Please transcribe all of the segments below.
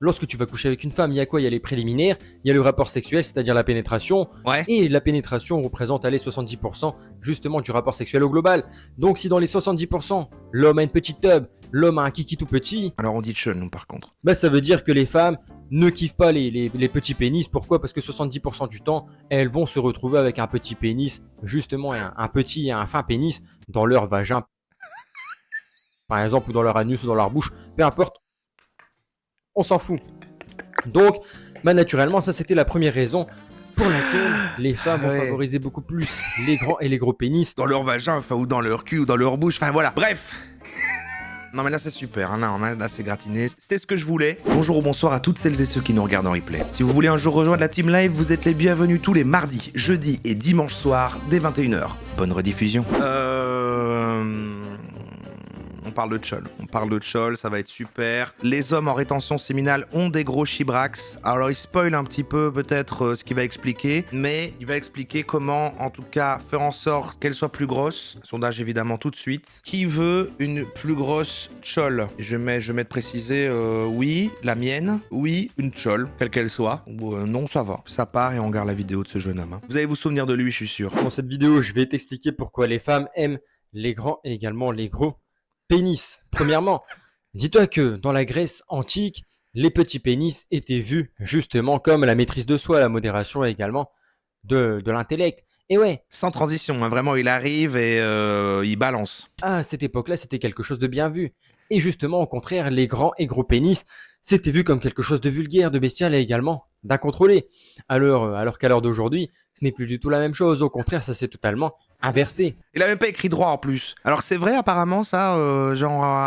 Lorsque tu vas coucher avec une femme, il y a quoi? Il y a les préliminaires, il y a le rapport sexuel, c'est-à-dire la pénétration, Ouais. et la pénétration représente les 70% justement du rapport sexuel au global. Donc si dans les 70%, l'homme a une petite tub, l'homme a un kiki tout petit, Alors on dit chun, nous, par contre. bah ça veut dire que les femmes ne kiffent pas les petits pénis. Pourquoi? Parce que 70% du temps, elles vont se retrouver avec un petit pénis, justement un petit et un fin pénis dans leur vagin, par exemple, ou dans leur anus ou dans leur bouche, peu importe, on s'en fout. Donc, bah naturellement, ça c'était la première raison pour laquelle les femmes vont Ouais. favoriser beaucoup plus les grands et les gros pénis. Dans leur vagin, enfin, ou dans leur cul, ou dans leur bouche, enfin voilà. Bref. Non mais là c'est super, hein, là c'est gratiné, c'était ce que je voulais. Bonjour ou bonsoir à toutes celles et ceux qui nous regardent en replay. Si vous voulez un jour rejoindre la team live, vous êtes les bienvenus tous les mardis, jeudis et dimanches soirs dès 21h. Bonne rediffusion. On parle de Chol, ça va être super. Les hommes en rétention séminale ont des gros chibrax. Alors il spoil un petit peu peut-être ce qu'il va expliquer, mais il va expliquer comment en tout cas faire en sorte qu'elle soit plus grosse. Sondage évidemment tout de suite. Qui veut une plus grosse Chol? Je mets de préciser oui, la mienne, oui, une Chol, quelle qu'elle soit. Ou non, ça va. Ça part et on regarde la vidéo de ce jeune homme. Hein. Vous allez vous souvenir de lui, je suis sûr. Dans cette vidéo, je vais t'expliquer pourquoi les femmes aiment les grands et également les gros pénis. Premièrement, dis-toi que dans la Grèce antique, les petits pénis étaient vus justement comme la maîtrise de soi, la modération et également de l'intellect. Et ouais, Sans transition, hein, vraiment, il arrive et il balance. à cette époque-là, c'était quelque chose de bien vu. Et justement, au contraire, les grands et gros pénis, c'était vu comme quelque chose de vulgaire, de bestial et également d'incontrôlé. Alors qu'à l'heure d'aujourd'hui, ce n'est plus du tout la même chose. Au contraire, ça s'est totalement inversé. Il a même pas écrit droit en plus. Alors c'est vrai apparemment ça,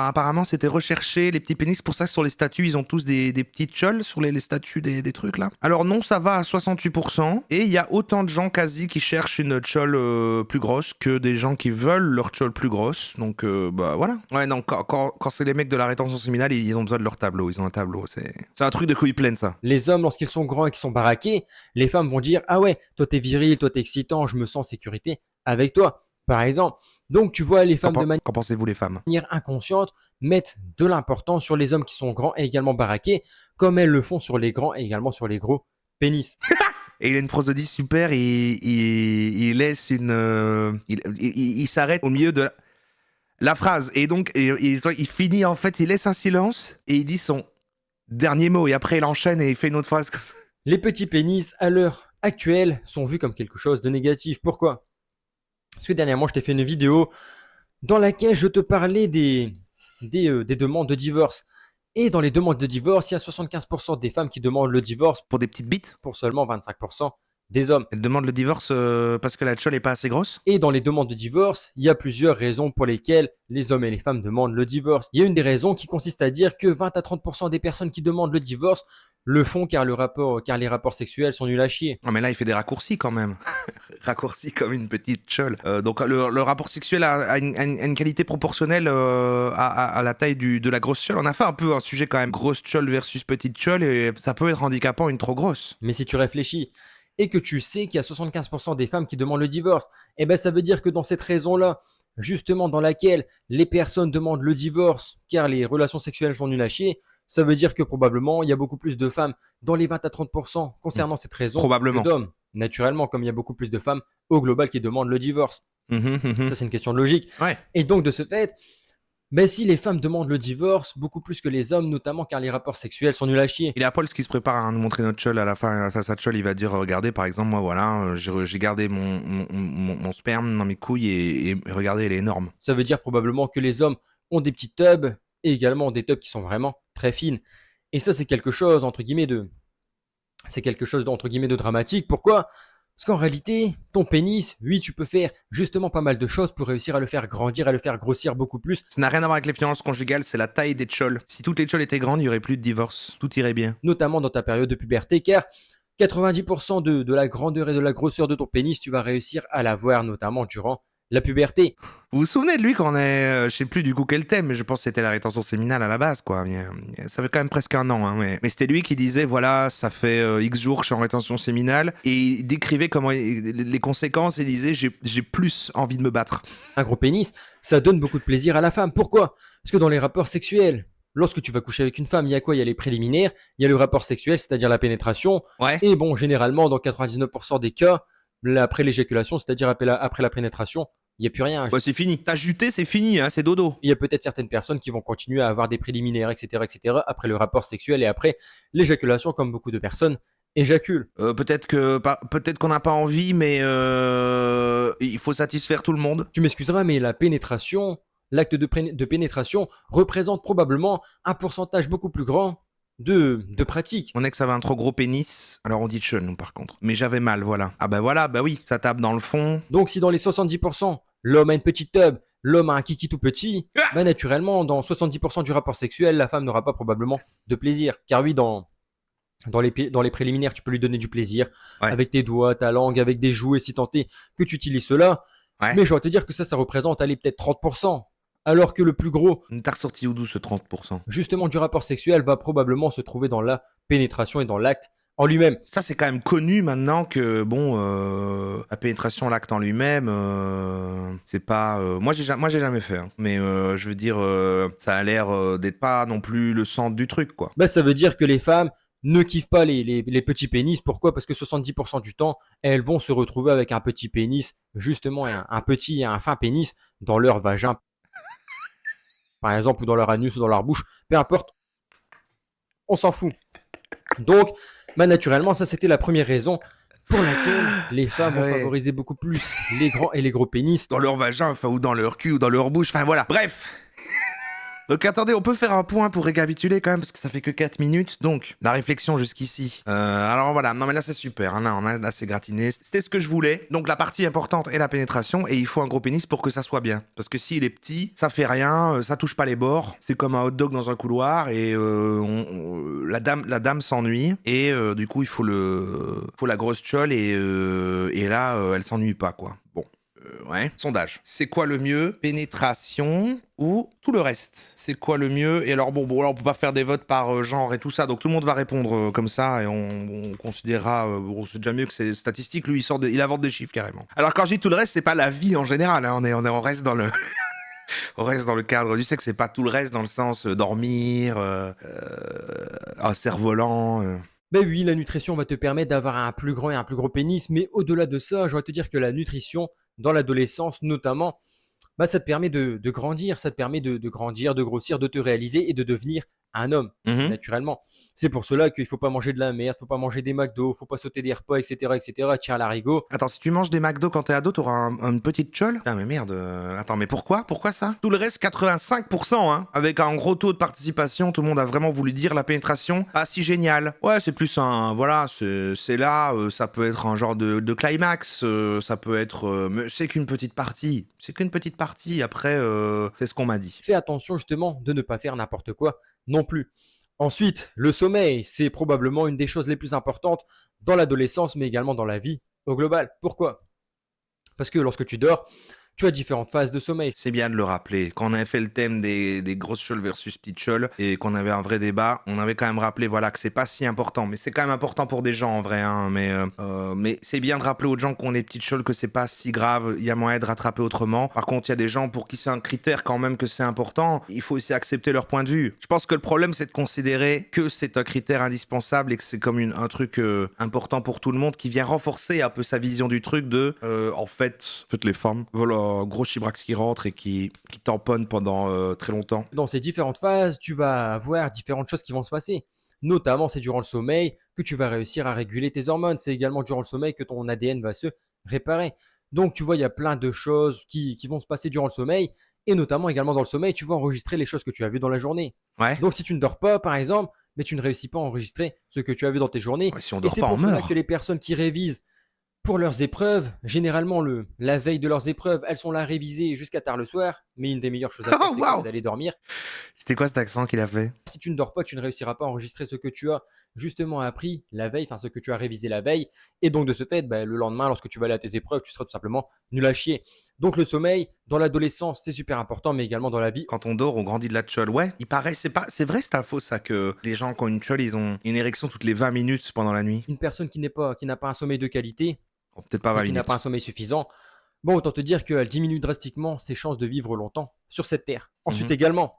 apparemment c'était recherché les petits pénis, c'est pour ça que sur les statues ils ont tous des petites choles sur les statues des trucs là. Alors non, ça va à 68% et il y a autant de gens quasi qui cherchent une chole plus grosse que des gens qui veulent leur chole plus grosse. Donc bah voilà. Ouais non, quand c'est les mecs de la rétention séminale, ils ont besoin de leur tableau, ils ont un tableau, c'est un truc de couilles pleines ça. Les hommes, lorsqu'ils sont grands et qu'ils sont baraqués, les femmes vont dire: ah ouais, toi t'es viril, toi t'es excitant, je me sens en sécurité avec toi, par exemple. Donc tu vois, les femmes de Qu'en pensez-vous les femmes? manière inconsciente mettent de l'importance sur les hommes qui sont grands et également baraqués, comme elles le font sur les grands et également sur les gros pénis. Et il a une prosodie super, il laisse une... il s'arrête au milieu de la phrase. Et donc, il finit en fait, il laisse un silence et il dit son dernier mot. Et après, il enchaîne et il fait une autre phrase comme ça. Les petits pénis, à l'heure actuelle, sont vus comme quelque chose de négatif. Pourquoi? Parce que dernièrement, je t'ai fait une vidéo dans laquelle je te parlais des demandes de divorce. Et dans les demandes de divorce, il y a 75% des femmes qui demandent le divorce Pour des petites bites. pour seulement 25% des hommes. Elle demande le divorce parce que la chole est pas assez grosse. Et dans les demandes de divorce, il y a plusieurs raisons pour lesquelles les hommes et les femmes demandent le divorce. Il y a une des raisons qui consiste à dire que 20 à 30% des personnes qui demandent le divorce le font car les rapports sexuels sont nuls à chier. Non mais là, il fait des raccourcis quand même. Raccourcis comme une petite chole. Donc le rapport sexuel a une qualité proportionnelle à la taille de la grosse chole. On a fait un peu un sujet quand même. Grosse chole versus petite chole et ça peut être handicapant une trop grosse. Mais si tu réfléchis et que tu sais qu'il y a 75% des femmes qui demandent le divorce, eh ben ça veut dire que dans cette raison-là, justement dans laquelle les personnes demandent le divorce car les relations sexuelles sont nulles à chier, ça veut dire que probablement il y a beaucoup plus de femmes dans les 20 à 30% concernant cette raison Probablement. que d'hommes. Naturellement, comme il y a beaucoup plus de femmes au global qui demandent le divorce. Ça, c'est une question de logique. Ouais. Et donc, de ce fait, ben, si les femmes demandent le divorce beaucoup plus que les hommes, notamment car les rapports sexuels sont nuls à chier. Il y a Paul qui se prépare à nous montrer notre chol à la fin face à chol, il va dire regardez par exemple moi voilà j'ai gardé mon sperme dans mes couilles et regardez elle est énorme. Ça veut dire probablement que les hommes ont des petites tubs et également des tubs qui sont vraiment très fines. Et ça, c'est quelque chose entre guillemets de dramatique. Pourquoi? Parce qu'en réalité, ton pénis, oui, tu peux faire justement pas mal de choses pour réussir à le faire grandir, à le faire grossir beaucoup plus, Ça n'a rien à voir avec les violences conjugales, c'est la taille des chols. Si toutes les chols étaient grandes, il y aurait plus de divorce, tout irait bien. notamment dans ta période de puberté, car 90% de la grandeur et de la grosseur de ton pénis, tu vas réussir à l'avoir notamment durant la puberté. Vous vous souvenez de lui quand on est, je sais plus du coup quel thème, mais je pense que c'était la rétention séminale à la base quoi. Ça fait quand même presque un an, hein, mais c'était lui qui disait voilà ça fait X jours que je suis en rétention séminale et il décrivait comment les conséquences et disait j'ai plus envie de me battre. Un gros pénis, ça donne beaucoup de plaisir à la femme. Pourquoi? Parce que dans les rapports sexuels, lorsque tu vas coucher avec une femme, il y a quoi? Il y a les préliminaires, il y a le rapport sexuel, c'est-à-dire la pénétration. Ouais. Et bon, généralement, dans 99% des cas, après l'éjaculation, c'est-à-dire après la pénétration, il n'y a plus rien. Bah, c'est fini. T'as juté, c'est fini, hein, c'est dodo. Il y a peut-être certaines personnes qui vont continuer à avoir des préliminaires, etc., après le rapport sexuel et après l'éjaculation, comme beaucoup de personnes éjaculent. Peut-être qu'on n'a pas envie, mais il faut satisfaire tout le monde. Tu m'excuseras, mais la pénétration, l'acte de pénétration représente probablement un pourcentage beaucoup plus grand de pratiques. Mon ex avait un trop gros pénis, alors on dit chun, nous, par contre. Mais j'avais mal, voilà. Ah bah voilà, bah oui, ça tape dans le fond. Donc si dans les 70%, l'homme a une petite tub, l'homme a un kiki tout petit, Ah bah naturellement, dans 70% du rapport sexuel, la femme n'aura pas probablement de plaisir. Car oui, dans les préliminaires, tu peux lui donner du plaisir Ouais. avec tes doigts, ta langue, avec des jouets si tant est que tu utilises cela. Ouais. Mais je vais te dire que ça représente, allez, peut-être 30%. Alors que le plus gros, T'as ressorti où d'où ce 30%? justement, du rapport sexuel va probablement se trouver dans la pénétration et dans l'acte en lui-même. Ça, c'est quand même connu maintenant que, bon, la pénétration, l'acte en lui-même, c'est pas... moi, j'ai jamais fait, hein. Mais je veux dire, ça a l'air d'être pas non plus le centre du truc, quoi. Bah, ça veut dire que les femmes ne kiffent pas les petits pénis. Pourquoi? Parce que 70% du temps, elles vont se retrouver avec un petit pénis, justement, un petit et un fin pénis dans leur vagin, par exemple, ou dans leur anus, ou dans leur bouche, peu importe, on s'en fout. Donc, bah, naturellement, ça c'était la première raison pour laquelle les femmes vont Ouais. favoriser beaucoup plus les grands et les gros pénis. Dans leur vagin, enfin, ou dans leur cul, ou dans leur bouche, enfin, voilà. Bref. Donc attendez, on peut faire un point pour récapituler quand même, parce que ça fait que 4 minutes. Donc, la réflexion jusqu'ici. Alors voilà, non mais là c'est super, hein, là c'est gratiné. C'était ce que je voulais. Donc la partie importante est la pénétration, et il faut un gros pénis pour que ça soit bien. Parce que s'il est petit, ça fait rien, ça touche pas les bords. C'est comme un hot dog dans un couloir, et la dame s'ennuie, et du coup il faut la grosse chole, et là elle s'ennuie pas, quoi. Bon. Ouais. Sondage. C'est quoi le mieux? Pénétration ou tout le reste? C'est quoi le mieux? Et alors, bon, alors on peut pas faire des votes par genre et tout ça, donc tout le monde va répondre comme ça et on considérera. Bon, c'est déjà mieux que c'est statistique. Lui, il invente des chiffres carrément. Alors, quand je dis tout le reste, c'est pas la vie en général, hein. On reste dans le. On reste dans le cadre du sexe, c'est pas tout le reste dans le sens dormir, un cerf-volant. Ben oui, la nutrition va te permettre d'avoir un plus grand et un plus gros pénis, mais au-delà de ça, je vais te dire que la nutrition, dans l'adolescence notamment, bah, ça te permet de grandir, ça te permet de grandir, de grossir, de te réaliser et de devenir un homme, Mhm. naturellement. C'est pour cela qu'il faut pas manger de la merde, faut pas manger des McDo, faut pas sauter des repas, etc., tiens à l'arigot. Attends, si tu manges des McDo quand t'es ado, t'auras une petite chole? Putain, mais merde. Attends, mais pourquoi? Pourquoi ça? Tout le reste, 85%, hein. Avec un gros taux de participation, tout le monde a vraiment voulu dire la pénétration. Ah, si génial. Ouais, c'est plus un. Voilà, c'est là. Ça peut être un genre de climax. Ça peut être. Mais c'est qu'une petite partie. C'est qu'une petite partie. Après, c'est ce qu'on m'a dit. Fais attention justement de ne pas faire n'importe quoi non plus. Ensuite, le sommeil, c'est probablement une des choses les plus importantes dans l'adolescence, mais également dans la vie au global. Pourquoi? Parce que lorsque tu dors, tu as différentes phases de sommeil. C'est bien de le rappeler. Quand on avait fait le thème des grosses choles versus petites choles et qu'on avait un vrai débat, on avait quand même rappelé voilà, que c'est pas si important. Mais c'est quand même important pour des gens en vrai. Hein, mais c'est bien de rappeler aux gens qu'on est petites choles que c'est pas si grave. Il y a moyen de rattraper autrement. Par contre, il y a des gens pour qui c'est un critère quand même que c'est important. Il faut aussi accepter leur point de vue. Je pense que le problème, c'est de considérer que c'est un critère indispensable et que c'est comme un truc important pour tout le monde qui vient renforcer un peu sa vision du truc de en fait, les femmes veulent un gros chibrax qui rentre et qui tamponne pendant très longtemps. Dans ces différentes phases, tu vas avoir différentes choses qui vont se passer. Notamment, c'est durant le sommeil que tu vas réussir à réguler tes hormones. C'est également durant le sommeil que ton ADN va se réparer. Donc, tu vois, il y a plein de choses qui vont se passer durant le sommeil. Et notamment, également dans le sommeil, tu vas enregistrer les choses que tu as vues dans la journée. Ouais. Donc, si tu ne dors pas, par exemple, mais tu ne réussis pas à enregistrer ce que tu as vu dans tes journées. Ouais, si on Et dort c'est pas, on pour cela meurt. que les personnes qui révisent pour leurs épreuves, généralement la veille de leurs épreuves, elles sont là révisées jusqu'à tard le soir. Mais une des meilleures choses à faire, Oh, c'est quoi? C'est waouh! d'aller dormir. C'était quoi cet accent qu'il a fait? Si tu ne dors pas, tu ne réussiras pas à enregistrer ce que tu as justement appris la veille, enfin ce que tu as révisé la veille. Et donc de ce fait, bah, le lendemain, lorsque tu vas aller à tes épreuves, tu seras tout simplement nul à chier. Donc le sommeil, dans l'adolescence, c'est super important, mais également dans la vie. Quand on dort, on grandit de la chole. Ouais, il paraît, c'est vrai, c'est faux ça que les gens qui ont une chole, ils ont une érection toutes les 20 minutes pendant la nuit. Une personne qui n'a pas un sommeil de qualité Bon, peut-être pas et 20 qui n'a pas un minutes. sommeil suffisant, bon, autant te dire qu'elle diminue drastiquement ses chances de vivre longtemps sur cette terre. Ensuite Mhm. également,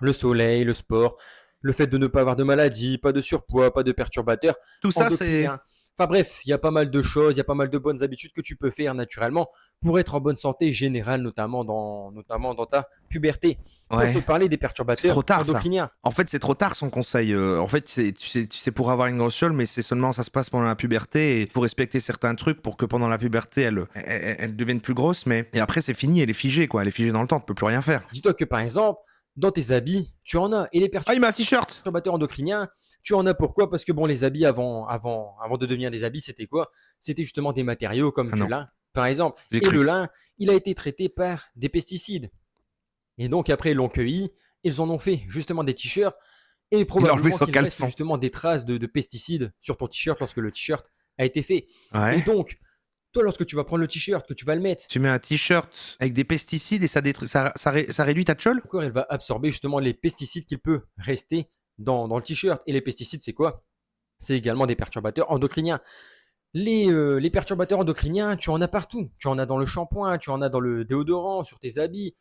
Le soleil, le sport, le fait de ne pas avoir de maladie, pas de surpoids, pas de perturbateurs Tout ça, c'est... endocriniens. Enfin bref, il y a pas mal de choses, il y a pas mal de bonnes habitudes que tu peux faire naturellement pour être en bonne santé générale, notamment dans ta puberté. On Ouais. peut parler des C'est trop perturbateurs tard, ça. endocriniens. En fait, c'est trop tard son conseil. En fait, tu sais pour avoir une grosse chole, mais c'est seulement ça se passe pendant la puberté et pour respecter certains trucs pour que pendant la puberté, elle devienne plus grosse. Mais et après, c'est fini, elle est figée, quoi. Elle est figée dans le temps, tu peux plus rien faire. Dis-toi que par exemple, dans tes habits, tu en as. Et les Ah, il m'a un t-shirt. perturbateurs endocriniens, tu en as pourquoi? Parce que bon, les habits avant de devenir des habits, c'était quoi? C'était justement des matériaux comme Ah du non, lin, par exemple. j'ai Et le cru. lin, il a été traité par des pesticides. Et donc après, ils l'ont cueilli, ils en ont fait justement des t-shirts. Et Il a enlevé probablement son qu'il reste caleçon. justement des traces de pesticides sur ton t-shirt lorsque le t-shirt a été fait. Et Ouais. donc, toi, lorsque tu vas prendre le t-shirt, que tu vas le mettre, Tu mets un t-shirt avec des pesticides et ça, ça réduit ta chole? le corps, il va absorber justement les pesticides qu'il peut rester dans le t-shirt. Et les pesticides, c'est quoi? C'est également des perturbateurs endocriniens. Les perturbateurs endocriniens, tu en as partout. Tu en as dans le shampoing, tu en as dans le déodorant, sur tes habits,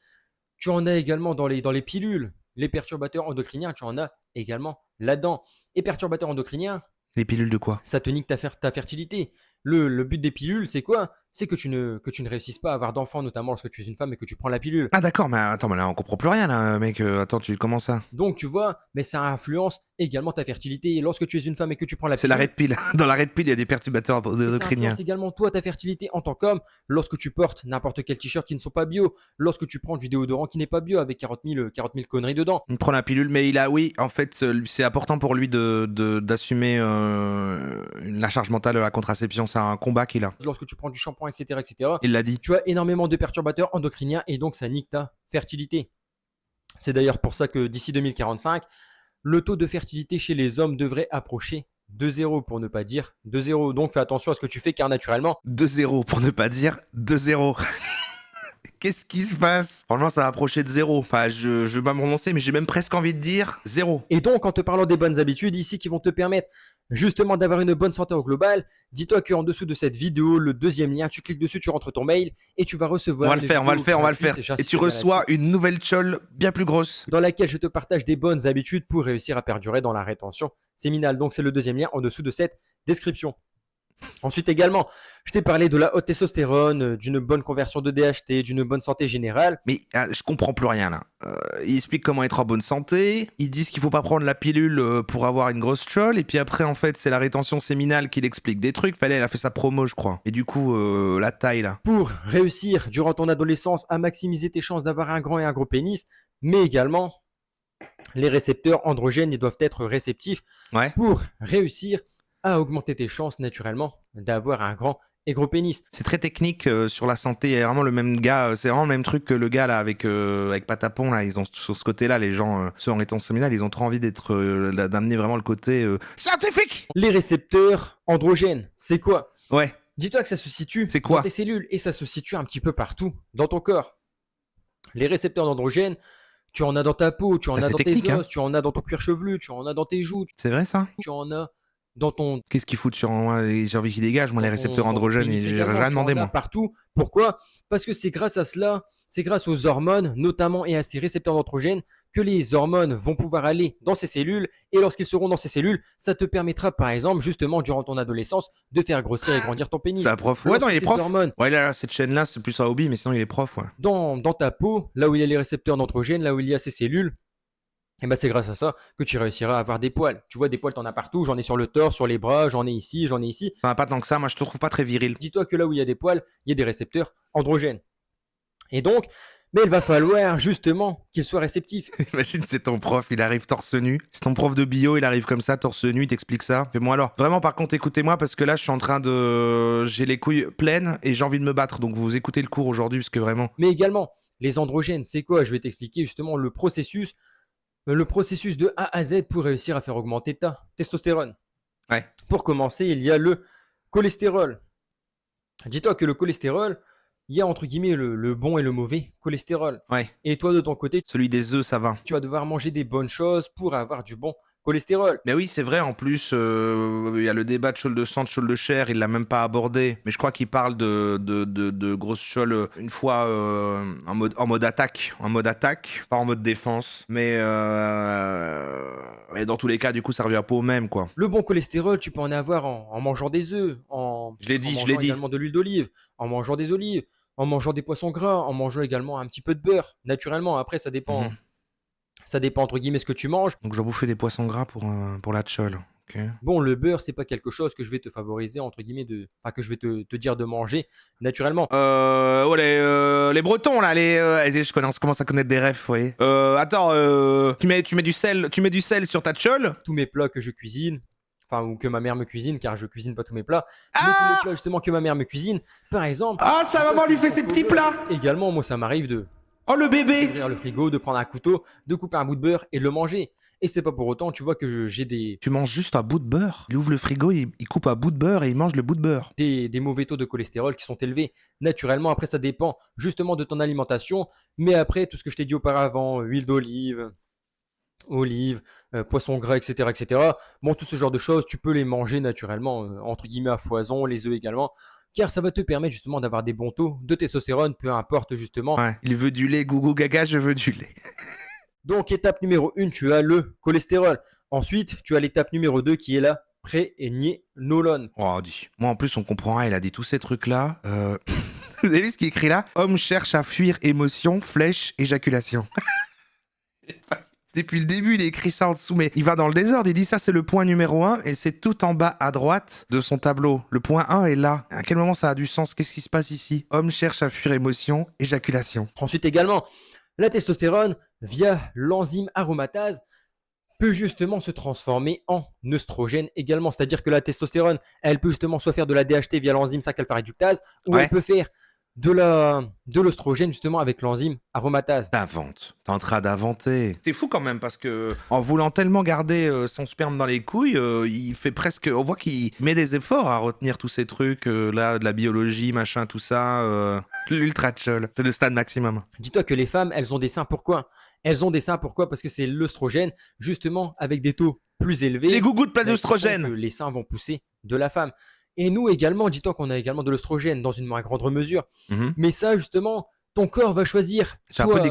tu en as également dans les pilules. Les perturbateurs endocriniens, tu en as également là-dedans. Et perturbateurs endocriniens, Les pilules de quoi? ça te nique ta fertilité. Le but des pilules, c'est quoi? C'est que tu ne réussisses pas à avoir d'enfants, notamment lorsque tu es une femme et que tu prends la pilule. Ah d'accord, mais attends, mais là on comprend plus rien là, mec. Attends, comment ça? Donc, tu vois, mais ça influence également ta fertilité. Et lorsque tu es une femme et que tu prends la C'est la pilule, red pill. Dans la red pill, il y a des perturbateurs mais ça endocriniens. influence également toi, ta fertilité en tant qu'homme, lorsque tu portes n'importe quel t-shirt qui ne sont pas bio, lorsque tu prends du déodorant qui n'est pas bio avec 40 000 conneries dedans. Il prend la pilule, mais il a, oui, en fait, c'est important pour lui d'assumer la charge mentale de la contraception. C'est un combat qu'il a. Lorsque tu prends du shampoing, etc., etc., Il l'a dit. tu as énormément de perturbateurs endocriniens et donc ça nique ta fertilité. C'est d'ailleurs pour ça que d'ici 2045, le taux de fertilité chez les hommes devrait approcher de zéro, pour ne pas dire de zéro. Donc fais attention à ce que tu fais car naturellement, 2-0, pour ne pas dire 2-0. Qu'est-ce qui se passe? Franchement, ça va approcher de 0. Enfin, je vais pas me prononcer, mais j'ai même presque envie de dire 0. et donc en te parlant des bonnes habitudes ici qui vont te permettre justement d'avoir une bonne santé au global, dis-toi qu'en dessous de cette vidéo, le deuxième lien, tu cliques dessus, tu rentres ton mail et tu vas On recevoir va le une faire, on va le vidéo faire, on va le faire. gratuite, Et j'insiste tu bien là-dessus, reçois une nouvelle chole bien plus grosse. dans laquelle je te partage des bonnes habitudes pour réussir à perdurer dans la rétention séminale. Donc c'est le deuxième lien en dessous de cette description. Ensuite également, je t'ai parlé de la haute testostérone, d'une bonne conversion de DHT, d'une bonne santé générale. Mais je comprends plus rien là. Il explique comment être en bonne santé. Ils disent qu'il faut pas prendre la pilule pour avoir une grosse chole. Et puis après, en fait, c'est la rétention séminale qui explique des trucs. Fallait, elle a fait sa promo, je crois. Et du coup, la taille là. Pour réussir durant ton adolescence à maximiser tes chances d'avoir un grand et un gros pénis, mais également les récepteurs androgènes ils doivent être réceptifs Ouais. pour réussir à augmenter tes chances naturellement d'avoir un grand et gros pénis. C'est très technique sur la santé. Il y a vraiment le même gars. C'est vraiment le même truc que le gars là avec Patapon là. Ils ont sur ce côté-là, les gens, ceux en rétention séminale, ils ont trop envie d'être d'amener vraiment le côté scientifique. Les récepteurs androgènes, c'est quoi? Ouais. Dis-toi que ça se situe C'est quoi dans tes cellules et ça se situe un petit peu partout dans ton corps. Les récepteurs d'androgènes, tu en as dans ta peau, tu en Ah, as c'est dans technique, tes hein. os, tu en as dans ton cuir chevelu, tu en as dans tes joues, C'est vrai ça? tu en as dans ton Qu'est-ce qu'ils foutent sur moi? J'ai envie qu'ils dégagent, moi, les récepteurs dans ton androgènes, et pénis j'ai également, rien tu en demandé, as moi. partout. Pourquoi? Parce que c'est grâce à cela, c'est grâce aux hormones notamment et à ces récepteurs d'androgènes que les hormones vont pouvoir aller dans ces cellules et lorsqu'ils seront dans ces cellules, ça te permettra par exemple justement durant ton adolescence de faire grossir et grandir ton pénis. C'est un prof. Ouais, non, Lorsque il est ces prof. hormones Ouais, là, cette chaîne-là, c'est plus un hobby, mais sinon, il est prof, ouais. dans ta peau, là où il y a les récepteurs d'androgènes, là où il y a ces cellules, et ben c'est grâce à ça que tu réussiras à avoir des poils. Tu vois, des poils, t'en as partout. J'en ai sur le torse, sur les bras, j'en ai ici, j'en ai ici. Ça va pas tant que ça, moi, je te trouve pas très viril. Dis-toi que là où il y a des poils, il y a des récepteurs androgènes. Et donc, mais il va falloir justement qu'ils soient réceptifs. Imagine, c'est ton prof, il arrive torse nu. C'est ton prof de bio, il arrive comme ça, torse nu, il t'explique ça. Fais-moi alors. Vraiment, par contre, écoutez-moi, parce que là, je suis en train de... J'ai les couilles pleines et j'ai envie de me battre. Donc, vous écoutez le cours aujourd'hui, parce que vraiment... Mais également, les androgènes, c'est quoi? Je vais t'expliquer justement le processus de A à Z pour réussir à faire augmenter ta testostérone. Ouais. Pour commencer, il y a le cholestérol. Dis-toi que le cholestérol, il y a entre guillemets le bon et le mauvais cholestérol. Ouais. Et toi, de ton côté, Celui des œufs, ça va. tu vas devoir manger des bonnes choses pour avoir du bon cholestérol. Mais oui, c'est vrai, en plus, il y a le débat de Scholl de sang, de Scholl de chair, il l'a même pas abordé. Mais je crois qu'il parle de grosses Scholl une fois en mode attaque. En mode attaque, pas en mode défense. Mais dans tous les cas, du coup, ça revient pas au même, quoi. Le bon cholestérol, tu peux en avoir en mangeant des œufs, Je l'ai en dit, je l'ai mangeant dit. également de l'huile d'olive, en mangeant des olives, en mangeant des poissons gras, en mangeant également un petit peu de beurre, naturellement. Après, Mhm. ça dépend entre guillemets ce que tu manges. Donc, je dois bouffer des poissons gras pour la Scholl. Ok. Bon, le beurre, c'est pas quelque chose que je vais te favoriser, entre guillemets, enfin, que je vais te dire de manger naturellement. Ouais, les Bretons là, je commence à connaître des refs, vous voyez. Attends, tu mets du sel sur ta Scholl. Tous mes plats que je cuisine, enfin, ou que ma mère me cuisine, car je cuisine pas tous mes plats, mais tous les Ah, plats justement que ma mère me cuisine, par exemple. ah, sa maman lui fait ses petits plats. Également, moi, ça m'arrive Oh le bébé. d'ouvrir le frigo, de prendre un couteau, de couper un bout de beurre et de le manger. Et c'est pas pour autant, tu vois, que j'ai Tu manges juste un bout de beurre. Il ouvre le frigo, il coupe un bout de beurre et il mange le bout de beurre. des mauvais taux de cholestérol qui sont élevés. Naturellement, après, ça dépend justement de ton alimentation. Mais après, tout ce que je t'ai dit auparavant, huile d'olive, olive, poisson gras, etc., etc. Bon, tout ce genre de choses, tu peux les manger naturellement, entre guillemets à foison, les œufs également, car ça va te permettre justement d'avoir des bons taux de testostérone, peu importe justement. Ouais, il veut du lait, gougou gaga, je veux du lait. Donc, étape numéro 1, tu as le cholestérol. Ensuite, tu as l'étape numéro 2 qui est la prégnénolone. Oh, dis. Moi en plus, on comprend rien, il a dit tous ces trucs-là. Vous avez vu ce qui est écrit là? Homme cherche à fuir émotion, flèche, éjaculation. Depuis le début, il a écrit ça en dessous, mais il va dans le désordre. Il dit ça, c'est le point numéro 1 et c'est tout en bas à droite de son tableau. Le point 1 est là. À quel moment ça a du sens? Qu'est-ce qui se passe ici? Homme cherche à fuir émotion, éjaculation. Ensuite également, la testostérone, via l'enzyme aromatase, peut justement se transformer en œstrogène également. C'est-à-dire que la testostérone, elle peut justement soit faire de la DHT via l'enzyme 5-alpha-réductase, ou Ouais. elle peut faire de l'œstrogène justement avec l'enzyme aromatase. T'inventes. T'es en train d'inventer. C'est fou quand même parce que en voulant tellement garder son sperme dans les couilles, il fait presque. On voit qu'il met des efforts à retenir tous ces trucs là, de la biologie, machin, tout ça. L'ultra chol. C'est le stade maximum. Dis-toi que les femmes, elles ont des seins pourquoi? Elles ont des seins pourquoi? Parce que c'est l'œstrogène, justement, avec des taux plus élevés. Les gougous de plein qui font d'œstrogène. que les seins vont pousser de la femme. Et nous également, dis-toi qu'on a également de l'œstrogène dans une moins grande mesure. Mhm. Mais ça, justement, ton corps va choisir C'est un peu des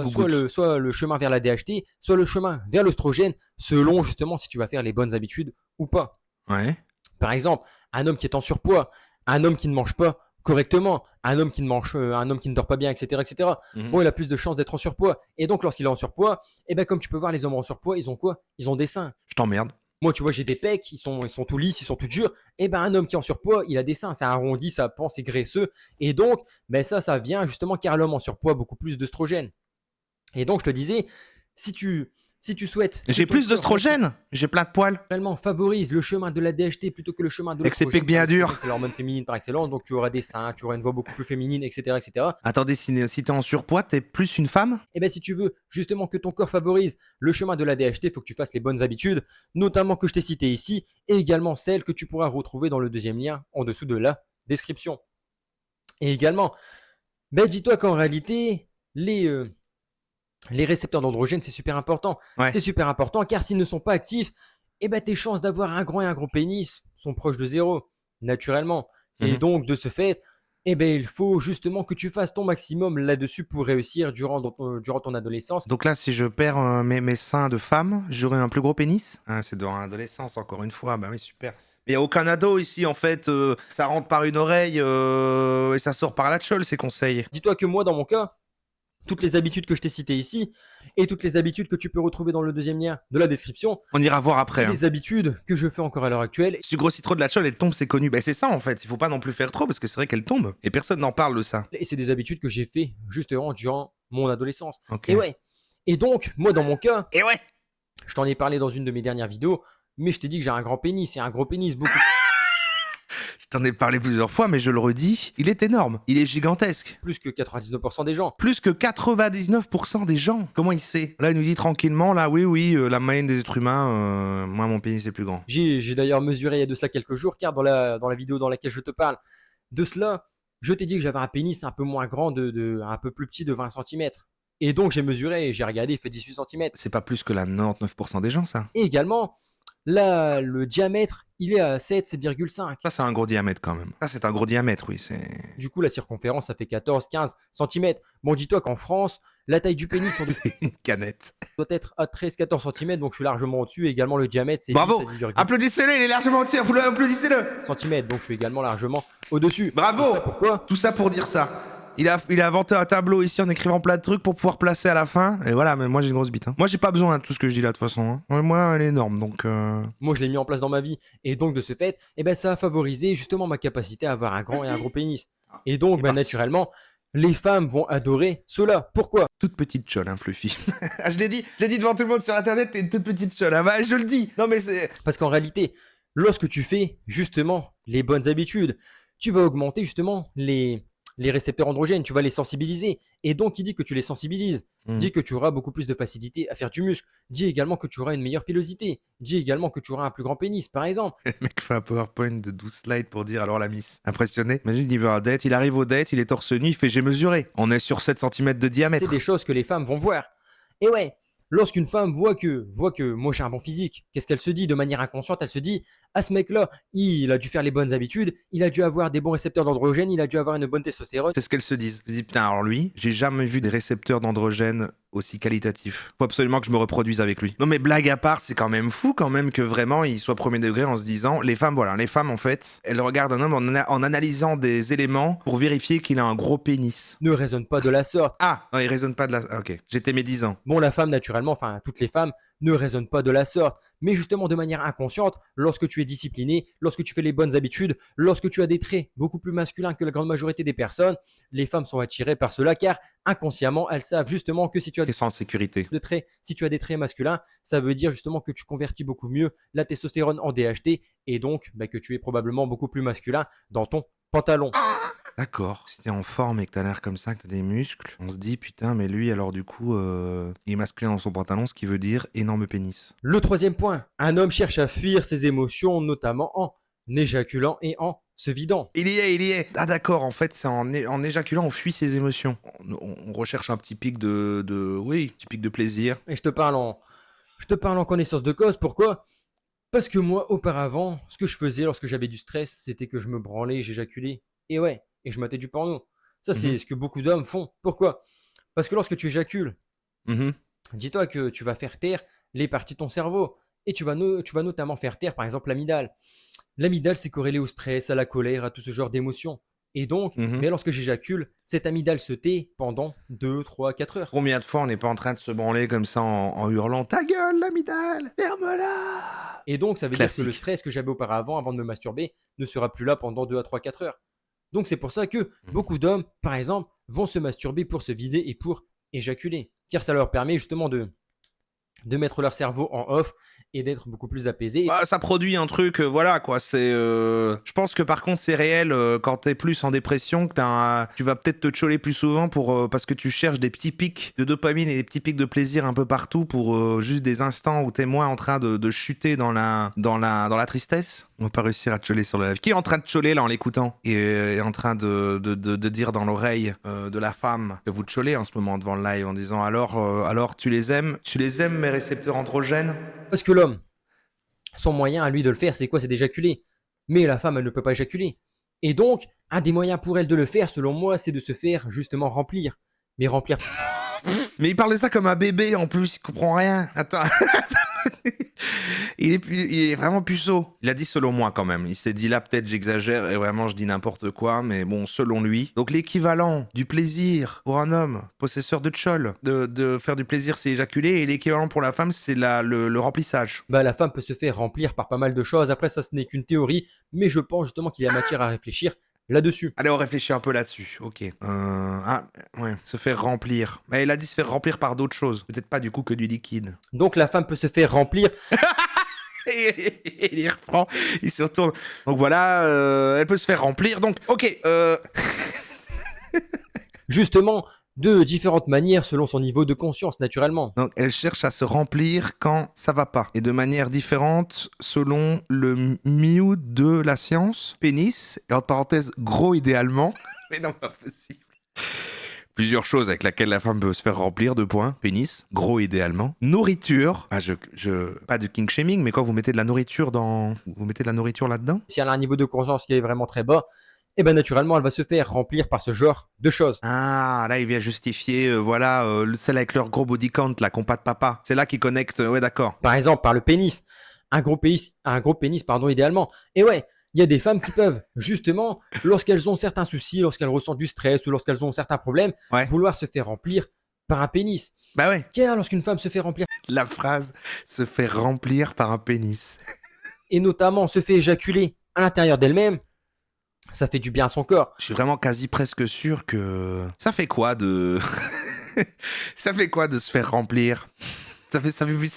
soit le chemin vers la DHT, soit le chemin vers l'œstrogène, selon justement si tu vas faire les bonnes habitudes ou pas. Ouais. Par exemple, un homme qui est en surpoids, un homme qui ne mange pas correctement, un homme qui ne dort pas bien, etc., etc. Mhm. Bon, il a plus de chances d'être en surpoids. Et donc, lorsqu'il est en surpoids, eh ben, comme tu peux voir, les hommes en surpoids, ils ont quoi? Ils ont des seins. Je t'emmerde. Moi, tu vois, j'ai des pecs, ils sont tout lisses, ils sont tout durs. Et ben, un homme qui est en surpoids, il a des seins, c'est arrondi, ça pend, c'est graisseux. Et donc, ben ça vient justement car l'homme en surpoids a beaucoup plus d'œstrogène. Et donc, je te disais, si tu souhaites. J'ai plus d'œstrogène. J'ai plein de poils. Naturellement, favorise le chemin de la DHT plutôt que le chemin de Avec ses l'œstrogène. pecs bien durs. C'est l'hormone féminine par excellence, donc tu auras des seins, tu auras une voix beaucoup plus féminine, etc., etc. Attendez, si t'es en surpoids, t'es plus une femme? Et bien, si tu veux justement que ton corps favorise le chemin de la DHT, il faut que tu fasses les bonnes habitudes, notamment que je t'ai citées ici, et également celles que tu pourras retrouver dans le deuxième lien en dessous de la description. Et également, ben dis-toi qu'en réalité, les récepteurs d'androgènes, c'est super important. Ouais. C'est super important car s'ils ne sont pas actifs, eh ben, tes chances d'avoir un grand et un gros pénis sont proches de zéro, naturellement. Et Mhm. donc, de ce fait, eh ben, il faut justement que tu fasses ton maximum là-dessus pour réussir durant ton adolescence. Donc là, si je perds mes seins de femme, j'aurai un plus gros pénis? Ah, c'est dans l'adolescence, encore une fois. Bah oui, super. Mais il n'y a aucun ado ici, en fait. Ça rentre par une oreille et ça sort par la tcholle, ces conseils. Dis-toi que moi, dans mon cas, toutes les habitudes que je t'ai citées ici et toutes les habitudes que tu peux retrouver dans le deuxième lien de la description, On ira voir après. c'est Hein. des habitudes que je fais encore à l'heure actuelle. Si tu grossis trop de la tcholle, elle tombe, c'est connu. Bah c'est ça, en fait. Il faut pas non plus faire trop, parce que c'est vrai qu'elle tombe. Et personne n'en parle de ça. Et c'est des habitudes que j'ai fait justement durant mon adolescence. Ok. Et ouais. Et donc, moi, dans mon cas, Et ouais. je t'en ai parlé dans une de mes dernières vidéos, mais je t'ai dit que j'ai un grand pénis. C'est un gros pénis, beaucoup. Je t'en ai parlé plusieurs fois, mais je le redis. Il est énorme. Il est gigantesque. Plus que 99% des gens. Plus que 99% des gens. Comment il sait? Là, il nous dit tranquillement, là, oui, la moyenne des êtres humains, moi, mon pénis est plus grand. J'ai d'ailleurs mesuré il y a de cela quelques jours, car dans la vidéo dans laquelle je te parle de cela, je t'ai dit que j'avais un pénis un peu moins grand, un peu plus petit de 20 cm. Et donc j'ai mesuré et j'ai regardé, il fait 18 cm. C'est pas plus que la 99% des gens, ça. Et également, Là, le diamètre, il est à 7, 7,5. Ça, c'est un gros diamètre quand même. Ça, c'est un gros diamètre, oui. C'est Du coup, la circonférence, ça fait 14, 15 centimètres. Bon, dis-toi qu'en France, la taille du pénis, on une canette. doit être à 13, 14 centimètres, donc je suis largement au-dessus. Et également, le diamètre, c'est 10 Bravo. à 10,5 Applaudissez-le, il est largement au-dessus. Applaudissez-le. centimètres, donc je suis également largement au-dessus. Bravo. Et ça, pourquoi? Tout ça pour dire ça. Il a inventé un tableau ici en écrivant plein de trucs pour pouvoir placer à la fin. Et voilà, mais moi j'ai une grosse bite. Hein. Moi j'ai pas besoin de tout ce que je dis là de toute façon. Hein. Moi elle est énorme donc. Moi, je l'ai mis en place dans ma vie. Et donc, de ce fait, eh ben, ça a favorisé justement ma capacité à avoir un grand et un gros pénis. Et donc, C'est ben, parti. naturellement, les femmes vont adorer cela. Pourquoi? Toute petite chole, hein, Fluffy. je l'ai dit devant tout le monde sur internet, t'es une toute petite chole. Ah bah je le dis. Non mais c'est. Parce qu'en réalité, lorsque tu fais justement les bonnes habitudes, tu vas augmenter justement les récepteurs androgènes, tu vas les sensibiliser. Et donc, qui dit que tu les sensibilises, dit que tu auras beaucoup plus de facilité à faire du muscle, dit également que tu auras une meilleure pilosité, dit également que tu auras un plus grand pénis, par exemple. Le mec fait un PowerPoint de 12 slides pour dire alors la miss. Impressionné. Imagine, il va à un date, il arrive au date, il est torse nu, il fait j'ai mesuré. On est sur 7 cm de diamètre. C'est des choses que les femmes vont voir. Et ouais, lorsqu'une femme voit que moi j'ai un bon physique, qu'est-ce qu'elle se dit de manière inconsciente? Elle se dit, ah ce mec-là, il a dû faire les bonnes habitudes, il a dû avoir des bons récepteurs d'androgène, il a dû avoir une bonne testostérone. C'est ce qu'elles se disent. Je dis putain, alors lui, j'ai jamais vu des récepteurs d'androgène aussi qualitatifs. Faut absolument que je me reproduise avec lui. Non mais blague à part, c'est quand même fou quand même que vraiment il soit premier degré en se disant, les femmes en fait, elles regardent un homme en analysant des éléments pour vérifier qu'il a un gros pénis. Ne raisonne pas de la sorte. Ah, non, il raisonne pas de la... Ok, j'étais médisant. Bon, la femme, naturellement, enfin, toutes les femmes ne raisonnent pas de la sorte, mais justement de manière inconsciente, lorsque tu es discipliné, lorsque tu fais les bonnes habitudes, lorsque tu as des traits beaucoup plus masculins que la grande majorité des personnes, les femmes sont attirées par cela, car inconsciemment, elles savent justement que si tu as Qu'elles sont en sécurité. des traits masculins, ça veut dire justement que tu convertis beaucoup mieux la testostérone en DHT, et donc bah, que tu es probablement beaucoup plus masculin dans ton pantalon. D'accord. Si t'es en forme et que t'as l'air comme ça, que t'as des muscles, on se dit putain, mais lui alors du coup, il est masculin dans son pantalon, ce qui veut dire énorme pénis. Le troisième point, un homme cherche à fuir ses émotions, notamment en éjaculant et en se vidant. Il y est. Ah d'accord, en fait, c'est en éjaculant, on fuit ses émotions. On recherche un petit pic oui, petit pic de plaisir. Et je te parle en connaissance de cause. Pourquoi? Parce que moi, auparavant, ce que je faisais lorsque j'avais du stress, c'était que je me branlais, j'éjaculais. Et ouais, et je matais du porno. Ça, c'est ce que beaucoup d'hommes font. Pourquoi? Parce que lorsque tu éjacules, Mhm. dis-toi que tu vas faire taire les parties de ton cerveau. Et tu vas notamment faire taire, par exemple, l'amygdale. L'amygdale, c'est corrélé au stress, à la colère, à tout ce genre d'émotions. Et donc, Mhm. mais lorsque j'éjacule, cette amygdale se tait pendant 2, 3, 4 heures. Combien de fois on n'est pas en train de se branler comme ça en hurlant ta gueule, l'amidale, ferme-la. Et donc, ça veut dire que le Classique. stress que j'avais auparavant, avant de me masturber, ne sera plus là pendant 2 à 3, 4 heures. Donc, c'est pour ça que beaucoup d'hommes, par exemple, vont se masturber pour se vider et pour éjaculer. Car ça leur permet justement de mettre leur cerveau en off et d'être beaucoup plus apaisé. Bah, ça produit un truc, voilà quoi. C'est, je pense que par contre c'est réel quand t'es plus en dépression, que tu vas peut-être te choler plus souvent parce que tu cherches des petits pics de dopamine et des petits pics de plaisir un peu partout pour juste des instants où t'es moins en train de chuter dans la tristesse. On va pas réussir à te choler sur le live. Qui est en train de choler là en l'écoutant et est en train de dire dans l'oreille de la femme que vous te cholez en ce moment devant le live en disant alors tu les aimes mes récepteurs androgènes. Parce que l'homme, son moyen à lui de le faire, c'est quoi? C'est d'éjaculer. Mais la femme, elle ne peut pas éjaculer. Et donc, un des moyens pour elle de le faire, selon moi, c'est de se faire justement remplir. Mais remplir. Mais il parle de ça comme un bébé en plus, il comprend rien. Attends. Il est vraiment puceau. Il a dit selon moi quand même. Il s'est dit là peut-être j'exagère et vraiment je dis n'importe quoi, mais bon selon lui. Donc l'équivalent du plaisir pour un homme possesseur de tchol, de faire du plaisir c'est éjaculer, et l'équivalent pour la femme c'est le remplissage. Bah, la femme peut se faire remplir par pas mal de choses. Après, ça, ce n'est qu'une théorie. Mais je pense justement qu'il y a matière à réfléchir là-dessus. Allez, on réfléchit un peu là-dessus. Ok. Ouais, se faire remplir. Mais il a dit se faire remplir par d'autres choses. Peut-être pas du coup que du liquide. Donc, la femme peut se faire remplir. Et il reprend, il se retourne. Donc voilà, elle peut se faire remplir. Donc, ok. Justement, de différentes manières selon son niveau de conscience, naturellement. Donc elle cherche à se remplir quand ça va pas. Et de manière différente selon le miu de la science. Pénis, et entre parenthèses, gros idéalement. Mais non, pas possible. Plusieurs choses avec lesquelles la femme peut se faire remplir, 2 points. Pénis, gros idéalement. Nourriture. Ah, pas de king shaming, mais quand vous mettez de la nourriture vous mettez de la nourriture là-dedans? Si elle a un niveau de conscience qui est vraiment très bas, et ben naturellement, elle va se faire remplir par ce genre de choses. Ah, là, il vient justifier, voilà, celle avec leur gros body count, là, qu'on pas de papa. C'est là qui connecte, ouais, d'accord. Par exemple, par le pénis. Un gros pénis, pardon, idéalement. Et ouais, il y a des femmes qui peuvent, justement, lorsqu'elles ont certains soucis, lorsqu'elles ressentent du stress ou lorsqu'elles ont certains problèmes, Ouais. vouloir se faire remplir par un pénis. Bah ouais, Car lorsqu'une femme se fait remplir, la phrase se fait remplir par un pénis. et notamment se fait éjaculer à l'intérieur d'elle-même, ça fait du bien à son corps. Je suis vraiment quasi presque sûr que... Ça fait quoi de... Ça fait quoi de se faire remplir? Ça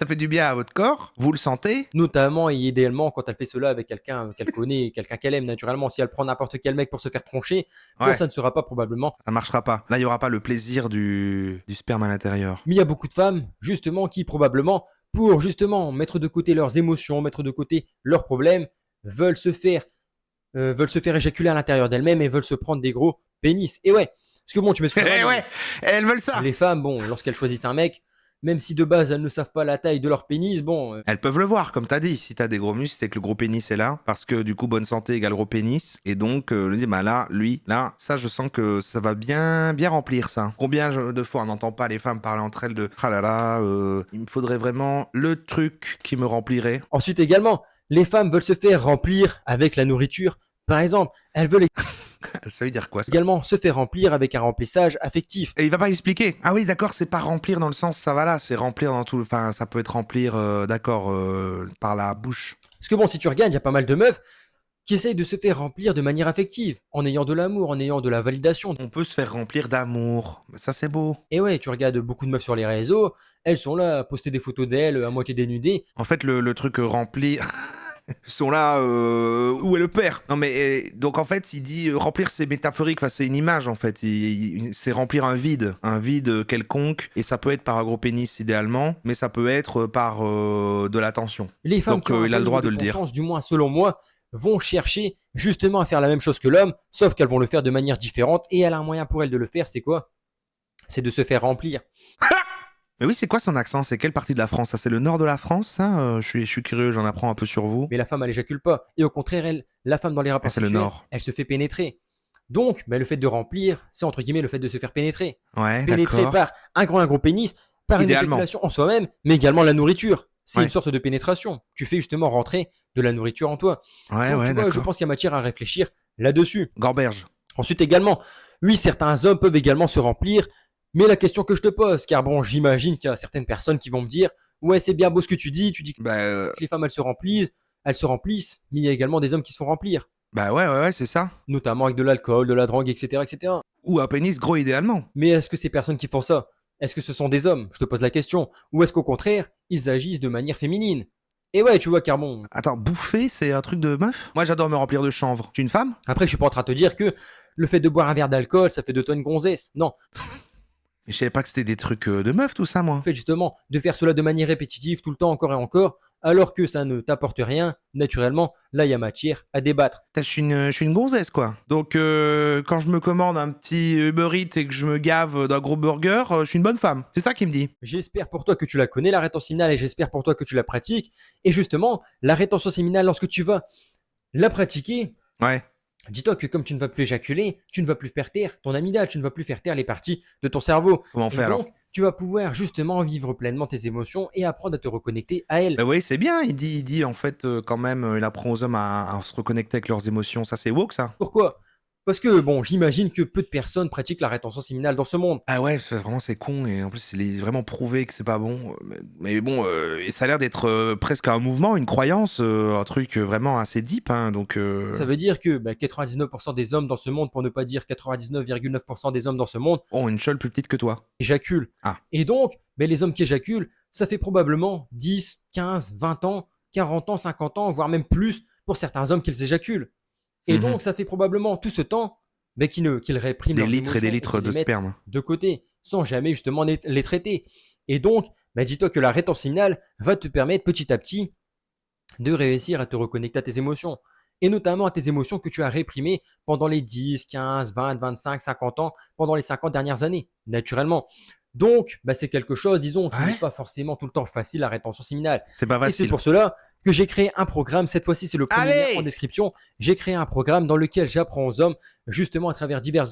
fait du bien à votre corps? Vous le sentez? Notamment et idéalement quand elle fait cela avec quelqu'un qu'elle connaît, quelqu'un qu'elle aime naturellement. Si elle prend n'importe quel mec pour se faire troncher, bon, Ouais, ça ne sera pas probablement. ça marchera pas. Là, il y aura pas le plaisir du sperme à l'intérieur. Mais il y a beaucoup de femmes, justement, qui probablement, pour justement mettre de côté leurs émotions, mettre de côté leurs problèmes, veulent se faire éjaculer à l'intérieur d'elles-mêmes et veulent se prendre des gros pénis. Et ouais, parce que bon, tu m'excuseras, Eh ouais, elles veulent ça. les femmes, bon, lorsqu'elles choisissent un mec, même si de base elles ne savent pas la taille de leur pénis, bon, Elles peuvent le voir, comme t'as dit. Si t'as des gros muscles, c'est que le gros pénis est là. Parce que du coup, bonne santé égale gros pénis. Et donc, le dit, bah là, lui, là, ça, je sens que ça va bien, bien remplir ça. Combien de fois on n'entend pas les femmes parler entre elles de ah là là, il me faudrait vraiment le truc qui me remplirait. Ensuite également, les femmes veulent se faire remplir avec la nourriture. Par exemple, elles veulent Ça veut dire quoi ça? également se faire remplir avec un remplissage affectif. Et il va pas expliquer. Ah oui, d'accord, c'est pas remplir dans le sens, ça va là, c'est remplir dans tout. Enfin, ça peut être remplir, d'accord, par la bouche. Parce que bon, si tu regardes, il y a pas mal de meufs qui essayent de se faire remplir de manière affective, en ayant de l'amour, en ayant de la validation. On peut se faire remplir d'amour. Ça, c'est beau. Et ouais, tu regardes beaucoup de meufs sur les réseaux, elles sont là à poster des photos d'elles à moitié dénudées. En fait, le truc rempli. Sont là, où est le père? Non mais donc en fait il dit remplir, c'est métaphorique, enfin c'est une image en fait, c'est remplir un vide quelconque, et ça peut être par un gros pénis idéalement, mais ça peut être par de l'attention. Les femmes Donc, qui ont un il a le bon droit niveau de le dire. conscience, du moins selon moi, vont chercher justement à faire la même chose que l'homme, sauf qu'elles vont le faire de manière différente, et elle a un moyen pour elle de le faire, c'est quoi? C'est de se faire remplir. Mais oui, c'est quoi son accent? C'est quelle partie de la France? Ça, c'est le nord de la France, ça? Je suis curieux, j'en apprends un peu sur vous. Mais la femme, elle éjacule pas. Et au contraire, elle, la femme dans les rapports c'est le sexuels, nord. elle se fait pénétrer. Donc, le fait de remplir, c'est entre guillemets le fait de se faire pénétrer. Ouais, Pénétré d'accord. par un gros pénis, par une Idéalement. éjaculation en soi-même, mais également la nourriture. C'est Ouais. une sorte de pénétration. Tu fais justement rentrer de la nourriture en toi. Ouais, Donc, ouais, tu vois, je d'accord. pense qu'il y a matière à réfléchir là-dessus. Gorberge. Ensuite également, oui, certains hommes peuvent également se remplir, mais la question que je te pose, car bon, j'imagine qu'il y a certaines personnes qui vont me dire, ouais, c'est bien beau ce que tu dis que Bah, les femmes, elles se remplissent, mais il y a également des hommes qui se font remplir, ouais, c'est ça. notamment avec de l'alcool, de la drogue, etc., etc. Ou un pénis gros idéalement. Mais est-ce que ces personnes qui font ça, est-ce que ce sont des hommes? Je te pose la question. Ou est-ce qu'au contraire, ils agissent de manière féminine? Et ouais, tu vois, car bon, Attends, bouffer, c'est un truc de meuf? Moi, j'adore me remplir de chanvre. Tu es une femme? après, je suis pas en train de te dire que le fait de boire un verre d'alcool, ça fait de toi une gonzesse. Non, Mais je savais pas que c'était des trucs de meuf, tout ça, moi. le fait justement de faire cela de manière répétitive tout le temps, encore et encore, alors que ça ne t'apporte rien, naturellement, là, il y a matière à débattre. Putain, je suis une gonzesse, quoi. Donc, quand je me commande un petit Uber Eats et que je me gave d'un gros burger, je suis une bonne femme. C'est ça qu'il me dit. J'espère pour toi que tu la connais, la rétention séminale, et j'espère pour toi que tu la pratiques. Et justement, la rétention séminale, lorsque tu vas la pratiquer, Ouais. dis-toi que comme tu ne vas plus éjaculer, tu ne vas plus faire taire ton amygdale, tu ne vas plus faire taire les parties de ton cerveau. Comment on Et fait alors? donc, tu vas pouvoir justement vivre pleinement tes émotions et apprendre à te reconnecter à elles. Bah oui, c'est bien. Il dit en fait, quand même, il apprend aux hommes à se reconnecter avec leurs émotions. Ça, c'est woke, ça. Pourquoi? Parce que, bon, j'imagine que peu de personnes pratiquent la rétention séminale dans ce monde. Ah ouais, vraiment, c'est con. Et en plus, il est vraiment prouvé que c'est pas bon. Mais bon, et ça a l'air d'être presque un mouvement, une croyance, un truc vraiment assez deep. Hein, donc, Ça veut dire que 99% des hommes dans ce monde, pour ne pas dire 99,9% des hommes dans ce monde, oh, une chole plus petite que toi. éjaculent. Ah. Et donc, les hommes qui éjaculent, ça fait probablement 10, 15, 20 ans, 40 ans, 50 ans, voire même plus pour certains hommes qu'ils éjaculent. Et Mhm. donc, ça fait probablement tout ce temps qu'ils répriment Des leurs litres et des émotions litres qu'ils de les mettent sperme. de côté, sans jamais justement les traiter. Et donc, dis-toi que la rétention séminale va te permettre petit à petit de réussir à te reconnecter à tes émotions. et notamment à tes émotions que tu as réprimées pendant les 10, 15, 20, 25, 50 ans, pendant les 50 dernières années, naturellement. Donc, c'est quelque chose, disons, qui n'est Ouais. pas forcément tout le temps facile, la rétention séminale. C'est pas Et c'est facile. pour cela que j'ai créé un programme. Cette fois-ci, c'est le premier lien en Allez! description. J'ai créé un programme dans lequel j'apprends aux hommes, justement, à travers divers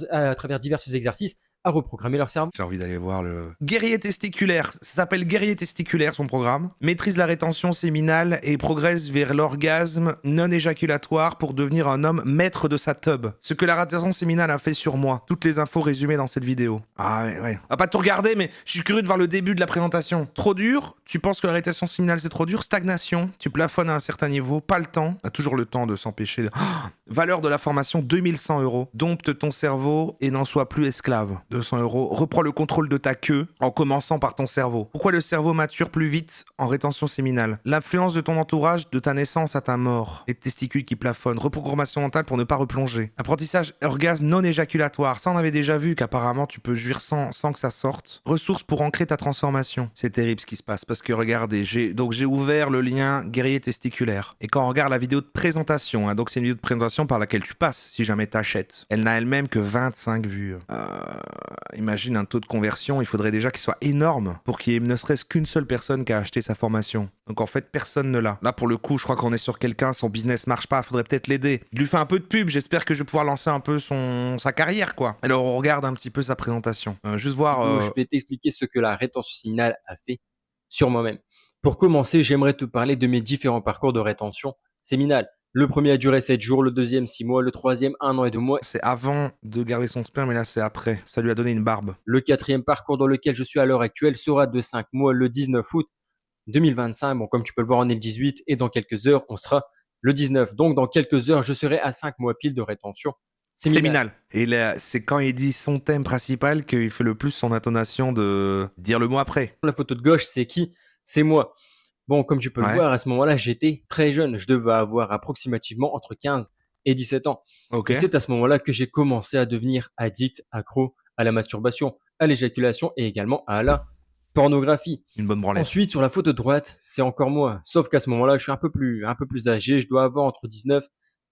exercices, à reprogrammer leur cerveau. J'ai envie d'aller voir le... Guerrier testiculaire. Ça s'appelle Guerrier testiculaire, son programme. Maîtrise la rétention séminale et progresse vers l'orgasme non éjaculatoire pour devenir un homme maître de sa tub. Ce que la rétention séminale a fait sur moi. Toutes les infos résumées dans cette vidéo. Ah ouais. On va pas tout regarder, mais je suis curieux de voir le début de la présentation. Trop dur? Tu penses que la rétention séminale c'est trop dur? Stagnation. Tu plafonnes à un certain niveau. Pas le temps. A toujours le temps de s'empêcher de... Valeur de la formation 2100 €. Dompte ton cerveau et n'en sois plus esclave. 200 €. Reprends le contrôle de ta queue en commençant par ton cerveau. Pourquoi le cerveau mature plus vite en rétention séminale? L'influence de ton entourage de ta naissance à ta mort. Les testicules qui plafonnent. Reprogrammation mentale pour ne pas replonger. Apprentissage orgasme non éjaculatoire. Ça on avait déjà vu qu'apparemment tu peux jouir sans que ça sorte. Ressources pour ancrer ta transformation. C'est terrible ce qui se passe parce que regardez, j'ai ouvert le lien guerrier testiculaire. Et quand on regarde la vidéo de présentation, donc c'est une vidéo de présentation par laquelle tu passes si jamais t'achètes. Elle n'a elle-même que 25 vues. Imagine un taux de conversion, il faudrait déjà qu'il soit énorme pour qu'il y ait ne serait-ce qu'une seule personne qui a acheté sa formation. Donc en fait, personne ne l'a. Là, pour le coup, je crois qu'on est sur quelqu'un, son business marche pas, faudrait peut-être l'aider. Je lui fais un peu de pub, j'espère que je vais pouvoir lancer un peu sa carrière, quoi. Alors on regarde un petit peu sa présentation. Juste voir... Je vais t'expliquer ce que la rétention séminale a fait sur moi-même. Pour commencer, j'aimerais te parler de mes différents parcours de rétention séminale. Le premier a duré 7 jours, le deuxième 6 mois, le troisième 1 an et 2 mois. C'est avant de garder son sperme, mais là c'est après. Ça lui a donné une barbe. Le quatrième parcours dans lequel je suis à l'heure actuelle sera de 5 mois le 19 août 2025. Bon, comme tu peux le voir, on est le 18 et dans quelques heures, on sera le 19. Donc, dans quelques heures, je serai à 5 mois pile de rétention séminale. Et là, c'est quand il dit son thème principal qu'il fait le plus son intonation de dire le mot après. La photo de gauche, c'est qui? C'est moi. Bon, comme tu peux le voir, à ce moment-là, j'étais très jeune. Je devais avoir approximativement entre 15 et 17 ans. Ok. Et c'est à ce moment-là que j'ai commencé à devenir addict, accro à la masturbation, à l'éjaculation et également à la pornographie. Une bonne branlette. Ensuite, sur la photo de droite, c'est encore moi. Sauf qu'à ce moment-là, je suis un peu plus âgé. Je dois avoir entre 19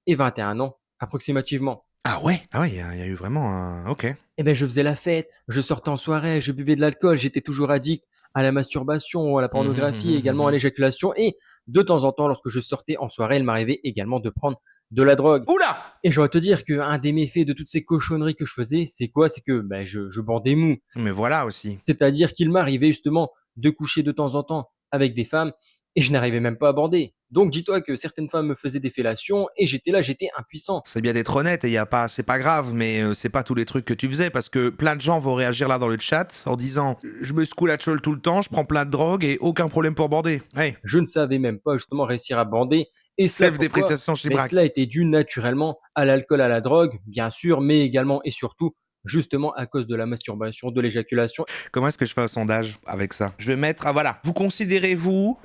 et 21 ans, approximativement. Ah ouais? Ah ouais, il y a eu vraiment un... Ok. Eh ben, je faisais la fête, je sortais en soirée, je buvais de l'alcool, j'étais toujours addict à la masturbation, à la pornographie, également à l'éjaculation. Et de temps en temps, lorsque je sortais en soirée, il m'arrivait également de prendre de la drogue. Oula! Et je dois te dire qu'un des méfaits de toutes ces cochonneries que je faisais, c'est quoi? C'est que je bandais mou. Mais voilà aussi. C'est-à-dire qu'il m'arrivait justement de coucher de temps en temps avec des femmes et je n'arrivais même pas à bander. Donc dis-toi que certaines femmes me faisaient des fellations et j'étais impuissant. C'est bien d'être honnête et c'est pas grave, mais c'est pas tous les trucs que tu faisais parce que plein de gens vont réagir là dans le chat en disant je me secoue la tchole tout le temps, je prends plein de drogue et aucun problème pour bander. Hey. Je ne savais même pas justement réussir à bander. Et cela, Self-dépréciation chez Brax. cela était dû naturellement à l'alcool, à la drogue, bien sûr, mais également et surtout justement à cause de la masturbation, de l'éjaculation. Comment est-ce que je fais un sondage avec ça? Je vais mettre... Ah voilà. Vous considérez-vous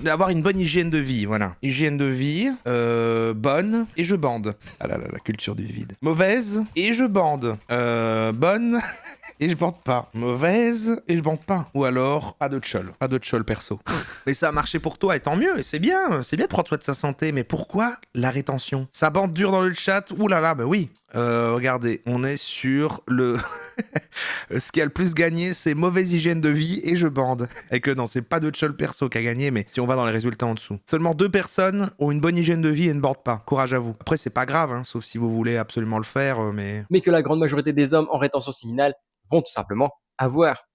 avoir une bonne hygiène de vie? Voilà. Hygiène de vie, bonne, et je bande. Ah là là, la culture du vide. Mauvaise, et je bande. Bonne, et je bande pas. Mauvaise, et je bande pas. Ou alors, pas de tchol. Pas de tchol perso. Mais ça a marché pour toi, et tant mieux. Et c'est bien de prendre soin de sa santé. Mais pourquoi la rétention? Ça bande dur dans le chat. Ouh là là, bah oui. Regardez, on est sur le... Ce qui a le plus gagné, c'est mauvaise hygiène de vie et je bande. Et que non, c'est pas de tchol perso qui a gagné, mais si on va dans les résultats en dessous. Seulement 2 personnes ont une bonne hygiène de vie et ne bordent pas. Courage à vous. Après, c'est pas grave, hein, sauf si vous voulez absolument le faire, mais... Mais que la grande majorité des hommes en rétention séminale vont tout simplement avoir.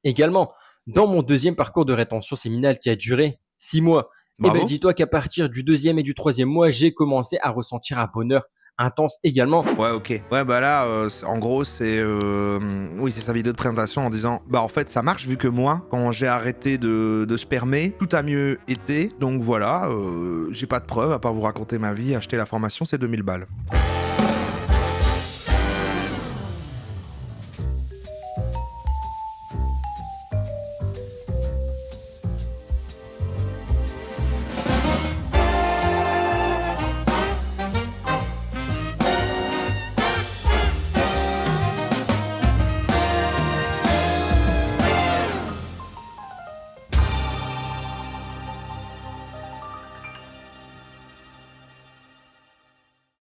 Également, dans mon deuxième parcours de rétention séminale qui a duré 6 mois, eh ben, dis-toi qu'à partir du deuxième et du troisième mois, j'ai commencé à ressentir un bonheur intense également. Ouais, ok. Ouais, bah là, en gros, c'est... Oui, c'est sa vidéo de présentation en disant... Bah, en fait, ça marche, vu que moi, quand j'ai arrêté de spermer, tout a mieux été. Donc voilà, j'ai pas de preuves, à part vous raconter ma vie, acheter la formation, c'est 2000 balles.